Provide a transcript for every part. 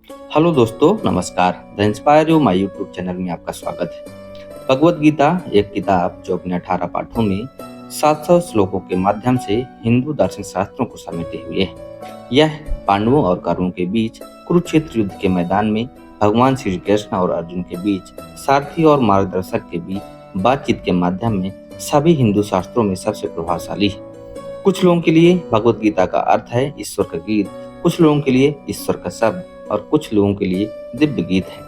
Hello दोस्तों, नमस्कार। The inspire you my YouTube channel में आपका स्वागत है। भगवत गीता एक किताब जो अपने 18 पाठों में 700 श्लोकों के माध्यम से हिंदू दार्शनिक शास्त्रों को समेटे हुए है। यह पांडवों और कौरवों के बीच कुरुक्षेत्र युद्ध के मैदान में भगवान श्री कृष्ण और अर्जुन के बीच सारथी और मार्गदर्शक के बीच बातचीत के माध्यम में सभी हिंदू शास्त्रों में सबसे प्रभावशाली है। कुछ लोगों के लिए भगवत गीता का अर्थ है ईश्वर का गीत, कुछ लोगों के लिए ईश्वर का शब्द और कुछ लोगों के लिए दिव्य गीत है।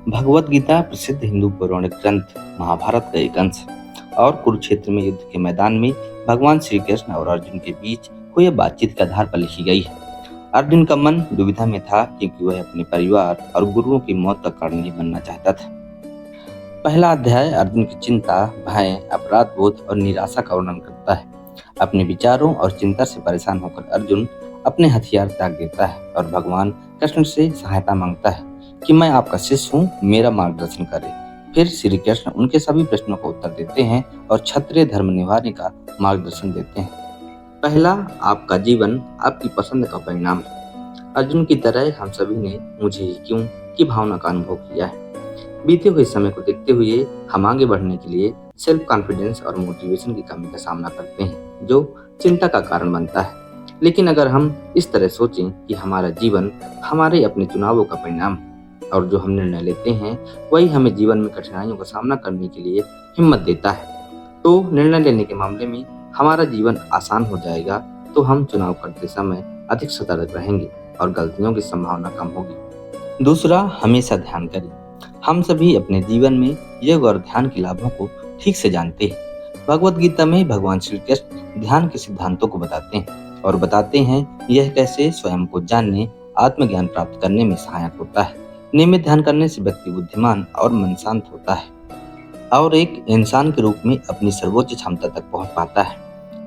भगवत गीता प्रसिद्ध हिंदू पौराणिक ग्रंथ महाभारत का एक अंश है और कुरुक्षेत्र में युद्ध के मैदान में भगवान श्री कृष्ण और अर्जुन के बीच हुई बातचीत के आधार पर लिखी गई है। अर्जुन का मन दुविधा में था क्योंकि वह अपने परिवार और गुरुओं की मौत का कारण नहीं बनना चाहता था। पहला अध्याय अर्जुन की चिंता, भय, अपराध बोध और निराशा का वर्णन करता है। अपने विचारों और चिंता से परेशान होकर अर्जुन अपने हथियार त्याग देता है और भगवान कृष्ण से सहायता मांगता है कि मैं आपका शिष्य हूँ, मेरा मार्गदर्शन करें। फिर श्री कृष्ण उनके सभी प्रश्नों का उत्तर देते हैं और क्षत्रिय धर्म निभाने का मार्गदर्शन देते हैं। पहला, आपका जीवन आपकी पसंद का परिणाम है। अर्जुन की तरह हम सभी ने मुझे ही क्यों की भावना का अनुभव किया है। बीते हुए समय को देखते हुए हम आगे बढ़ने के लिए सेल्फ कॉन्फिडेंस और मोटिवेशन की कमी का सामना करते हैं, जो चिंता का कारण बनता है। लेकिन अगर हम इस तरह सोचें कि हमारा जीवन हमारे अपने चुनावों का परिणाम है और जो हम निर्णय लेते हैं वही हमें जीवन में कठिनाइयों का सामना करने के लिए हिम्मत देता है, तो निर्णय लेने के मामले में हमारा जीवन आसान हो जाएगा। तो हम चुनाव करते समय अधिक सतर्क रहेंगे और गलतियों की संभावना कम होगी। दूसरा, हमेशा ध्यान करें। हम सभी अपने जीवन में योग और ध्यान के लाभों को ठीक से जानते हैं। भगवत गीता में भगवान श्री कृष्ण ध्यान के सिद्धांतों को बताते हैं और बताते हैं यह कैसे स्वयं को जानने, आत्मज्ञान प्राप्त करने में सहायक होता है। नियमित ध्यान करने से व्यक्ति बुद्धिमान और मन शांत होता है और एक इंसान के रूप में अपनी सर्वोच्च क्षमता तक पहुंच पाता है।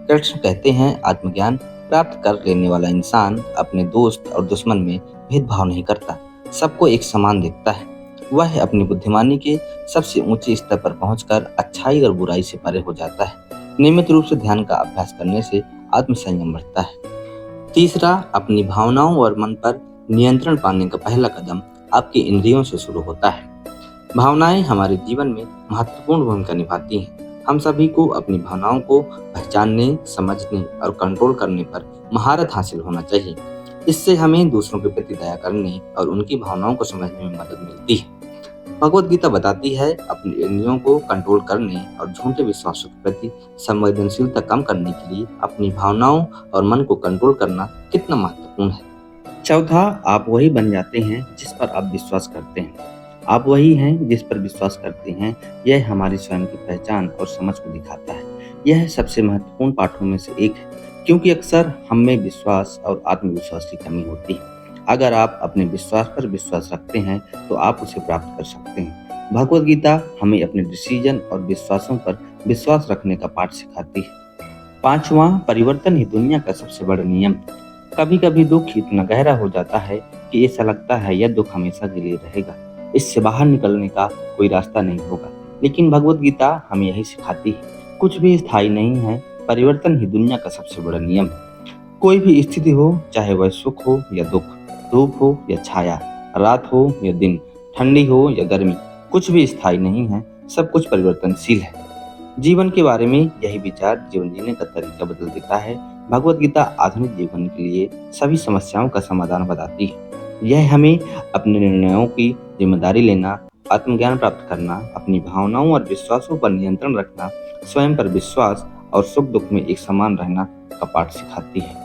कृष्ण कहते हैं आत्मज्ञान प्राप्त कर लेने वाला इंसान अपने दोस्त और दुश्मन में भेदभाव नहीं करता, सबको एक समान देखता है। वह अपनी बुद्धिमानी के सबसे ऊंचे स्तर पर पहुंचकर अच्छाई और बुराई से परे हो जाता है। नियमित रूप से ध्यान का अभ्यास करने से आत्मसंयम बढ़ता है। तीसरा, अपनी भावनाओं और मन पर नियंत्रण पाने का पहला कदम आपके इंद्रियों से शुरू होता है। भावनाएं हमारे जीवन में महत्वपूर्ण भूमिका निभाती हैं। हम सभी को अपनी भावनाओं को पहचानने, समझने और कंट्रोल करने पर महारत हासिल होना चाहिए। इससे हमें दूसरों के प्रति दया करने और उनकी भावनाओं को समझने में मदद मिलती है। भगवत गीता बताती है अपने इंद्रियों को कंट्रोल करने और झूठे विश्वासों के प्रति संवेदनशीलता कम करने के लिए अपनी भावनाओं और मन को कंट्रोल करना कितना महत्वपूर्ण है। चौथा, आप वही बन जाते हैं जिस पर आप विश्वास करते हैं। आप वही हैं जिस पर विश्वास करते हैं, यह हमारी स्वयं की पहचान और समझ को दिखाता है। यह सबसे महत्वपूर्ण पाठों में से एक है क्योंकि अक्सर हम में विश्वास और आत्मविश्वास की कमी होती है। अगर आप अपने विश्वास पर विश्वास रखते हैं तो आप उसे प्राप्त कर सकते हैं। भगवत गीता हमें अपने डिसीजन और विश्वासों पर विश्वास रखने का पाठ सिखाती है। पांचवा, परिवर्तन ही दुनिया का सबसे बड़ा नियम। कभी कभी दुख इतना गहरा हो जाता है कि ऐसा लगता है यह दुख हमेशा के लिए रहेगा, इससे बाहर निकलने का कोई रास्ता नहीं होगा। लेकिन भगवत गीता हमें यही सिखाती है, कुछ भी स्थायी नहीं है, परिवर्तन ही दुनिया का सबसे बड़ा नियम है। कोई भी स्थिति हो, चाहे वह सुख हो या दुख, धूप हो या छाया, रात हो या दिन, ठंडी हो या गर्मी, कुछ भी स्थायी नहीं है, सब कुछ परिवर्तनशील है। जीवन के बारे में यही विचार जीवन जीने का तरीका बदल देता है। भगवत गीता आधुनिक जीवन के लिए सभी समस्याओं का समाधान बताती है। यह हमें अपने निर्णयों की जिम्मेदारी लेना, आत्मज्ञान प्राप्त करना, अपनी भावनाओं और विश्वासों पर नियंत्रण रखना, स्वयं पर विश्वास और सुख दुख में एक समान रहना का पाठ सिखाती है।